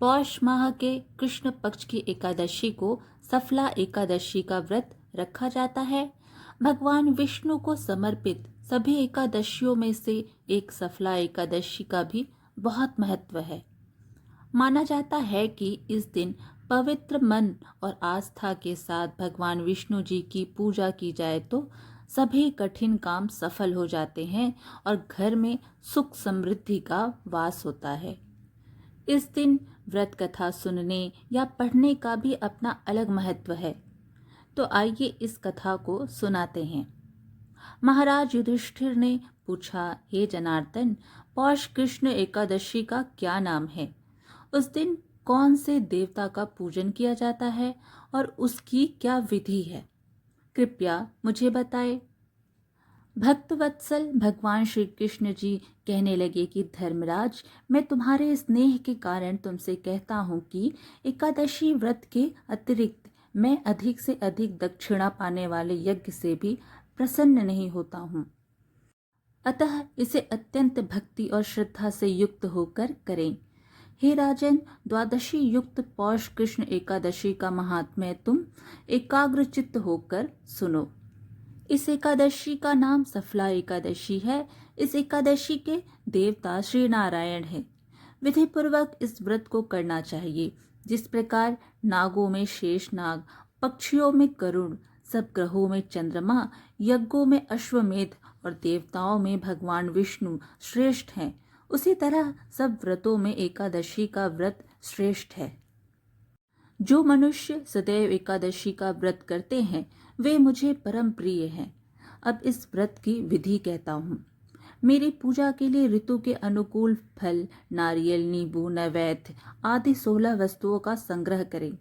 पौष माह के कृष्ण पक्ष की एकादशी को सफला एकादशी का व्रत रखा जाता है। भगवान विष्णु को समर्पित सभी एकादशियों में से एक सफला एकादशी का भी बहुत महत्व है। माना जाता है कि इस दिन पवित्र मन और आस्था के साथ भगवान विष्णु जी की पूजा की जाए तो सभी कठिन काम सफल हो जाते हैं और घर में सुख समृद्धि का वास होता है। इस दिन व्रत कथा सुनने या पढ़ने का भी अपना अलग महत्व है। तो आइए इस कथा को सुनाते हैं। महाराज युधिष्ठिर ने पूछा, हे जनार्दन, पौष कृष्ण एकादशी का क्या नाम है? उस दिन कौन से देवता का पूजन किया जाता है और उसकी क्या विधि है? कृपया मुझे बताएं। भक्तवत्सल भगवान श्री कृष्ण जी कहने लगे कि धर्मराज, मैं तुम्हारे स्नेह के कारण तुमसे कहता हूँ कि एकादशी व्रत के अतिरिक्त मैं अधिक से अधिक दक्षिणा पाने वाले यज्ञ से भी प्रसन्न नहीं होता हूँ। अतः इसे अत्यंत भक्ति और श्रद्धा से युक्त होकर करें। हे राजन, द्वादशी युक्त पौष कृष्ण एकादशी का महात्म्य तुम एकाग्रचित्त होकर सुनो। इस एकादशी का नाम सफला एकादशी है। इस एकादशी के देवता श्री नारायण है। विधि पूर्वक इस व्रत को करना चाहिए। जिस प्रकार नागों में शेष नाग, पक्षियों में करुण, सब ग्रहों में चंद्रमा, यज्ञों में अश्वमेध और देवताओं में भगवान विष्णु श्रेष्ठ हैं, उसी तरह सब व्रतों में एकादशी का व्रत श्रेष्ठ है। जो मनुष्य सदैव एकादशी का व्रत करते हैं वे मुझे परम प्रिय हैं। अब इस व्रत की विधि कहता हूँ। मेरी पूजा के लिए ऋतु के अनुकूल फल, नारियल, नींबू, नैवेद्य आदि 16 वस्तुओं का संग्रह करें।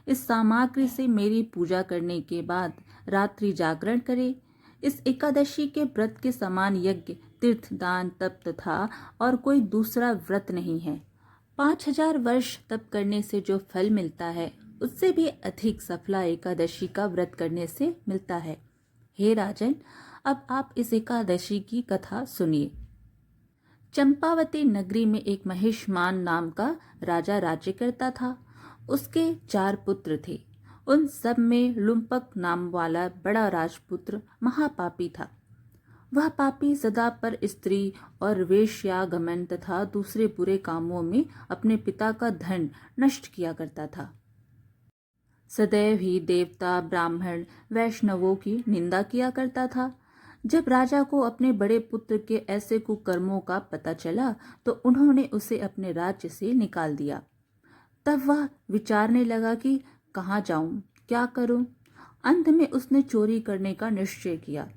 इस सामग्री से मेरी पूजा करने के बाद रात्रि जागरण करें। इस एकादशी के व्रत के समान यज्ञ, तीर्थ, दान, तप तथा और कोई दूसरा व्रत नहीं है। 5000 वर्ष तप करने से जो फल मिलता है उससे भी अधिक सफला एकादशी का व्रत करने से मिलता है। हे राजन, अब आप इस एकादशी की कथा सुनिए। चंपावती नगरी में एक महिष्मान नाम का राजा राज्य करता था। उसके 4 पुत्र थे। उन सब में लुम्पक नाम वाला बड़ा राजपुत्र महापापी था। वह पापी सदा पर स्त्री और वेश्यागमन तथा दूसरे बुरे कामों में अपने पिता का धन नष्ट किया करता था। सदैव ही देवता, ब्राह्मण, वैष्णवों की निंदा किया करता था। जब राजा को अपने बड़े पुत्र के ऐसे कुकर्मों का पता चला तो उन्होंने उसे अपने राज्य से निकाल दिया। तब वह विचारने लगा कि कहाँ जाऊं, क्या करूं। अंत में उसने चोरी करने का निश्चय किया।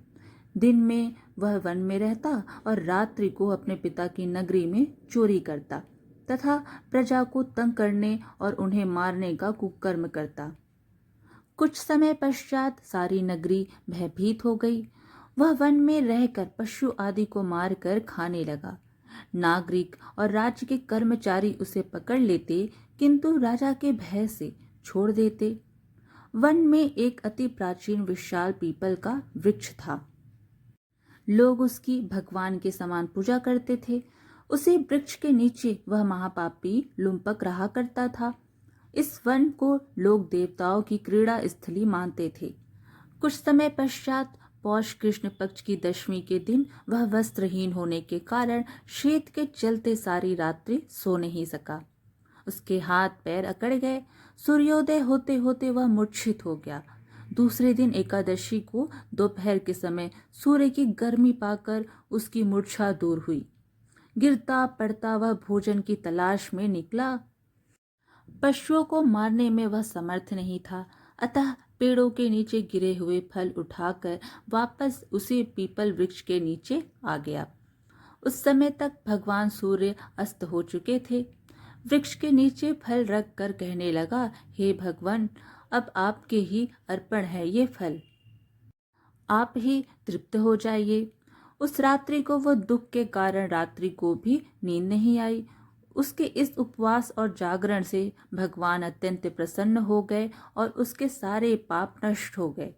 दिन में वह वन में रहता और रात्रि को अपने पिता की नगरी में चोरी करता तथा प्रजा को तंग करने और उन्हें मारने का कुकर्म करता। कुछ समय पश्चात सारी नगरी भयभीत हो गई। वह वन में रहकर पशु आदि को मारकर खाने लगा। नागरिक और राज्य के कर्मचारी उसे पकड़ लेते किंतु राजा के भय से छोड़ देते। वन में एक अति प्राचीन विशाल पीपल का वृक्ष था। लोग उसकी भगवान के समान पूजा करते थे। उसी वृक्ष के नीचे वह महापापी लुम्पक रहा करता था। इस वन को लोग देवताओं की क्रीड़ा स्थली मानते थे। कुछ समय पश्चात पौष कृष्ण पक्ष की दशमी के दिन वह वस्त्रहीन होने के कारण शीत के चलते सारी रात्रि सो नहीं सका। उसके हाथ पैर अकड़ गए। सूर्योदय होते होते वह मूर्छित हो गया। दूसरे दिन एकादशी को दोपहर के समय सूर्य की गर्मी पाकर उसकी मूर्छा दूर हुई। गिरता पड़ता वह भोजन की तलाश में निकला। पशुओं को मारने में वह समर्थ नहीं था, अतः पेड़ों के नीचे गिरे हुए फल उठाकर वापस उसी पीपल वृक्ष के नीचे आ गया। उस समय तक भगवान सूर्य अस्त हो चुके थे। वृक्ष के नीचे फल रख कर कहने लगा, हे भगवान, अब आपके ही अर्पण है ये फल, आप ही तृप्त हो जाइए। उस रात्रि को वो दुख के कारण रात्रि को भी नींद नहीं आई। उसके इस उपवास और जागरण से भगवान अत्यंत प्रसन्न हो गए और उसके सारे पाप नष्ट हो गए।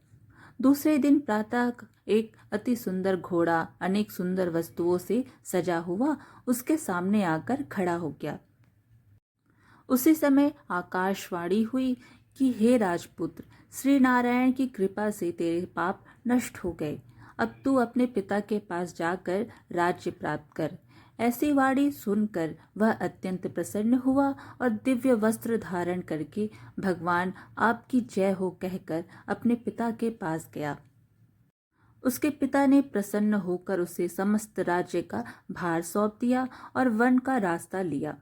दूसरे दिन प्रातः एक अति सुंदर घोड़ा अनेक सुंदर वस्तुओं से सजा हुआ उसके सामने आकर खड़ा हो गया। उसी समय आकाशवाणी हुई कि हे राजपुत्र, श्री नारायण की कृपा से तेरे पाप नष्ट हो गए। अब तू अपने पिता के पास जाकर राज्य प्राप्त कर। ऐसी वाणी सुनकर वह अत्यंत प्रसन्न हुआ और दिव्य वस्त्र धारण करके भगवान आपकी जय हो कहकर अपने पिता के पास गया। उसके पिता ने प्रसन्न होकर उसे समस्त राज्य का भार सौंप दिया और वन का रास्ता लिया।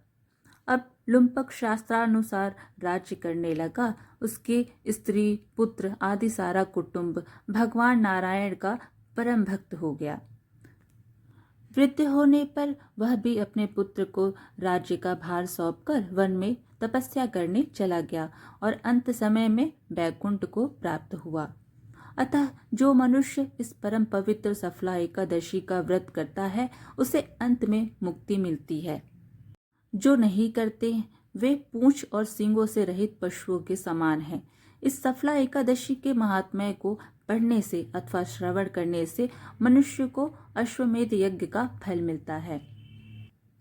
अब लुम्पक शास्त्रानुसार राज्य करने लगा। उसके स्त्री पुत्र आदि सारा कुटुंब भगवान नारायण का परम भक्त हो गया। वृद्ध होने पर वह भी अपने पुत्र को राज्य का भार सौंपकर वन में तपस्या करने चला गया और अंत समय में बैकुंठ को प्राप्त हुआ। अतः जो मनुष्य इस परम पवित्र सफला एकादशी का व्रत करता है उसे अंत में मुक्ति मिलती है। जो नहीं करते वे पूंछ और सींगों से रहित पशुओं के समान हैं। इस सफला एकादशी के महात्म्य को पढ़ने से अथवा श्रवण करने से मनुष्य को अश्वमेध यज्ञ का फल मिलता है।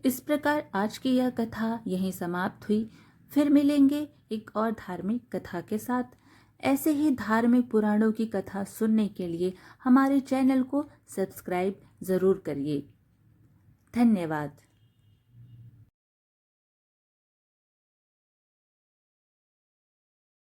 इस प्रकार आज की यह कथा यहीं समाप्त हुई। फिर मिलेंगे एक और धार्मिक कथा के साथ। ऐसे ही धार्मिक पुराणों की कथा सुनने के लिए हमारे चैनल को सब्सक्राइब जरूर करिए। धन्यवाद।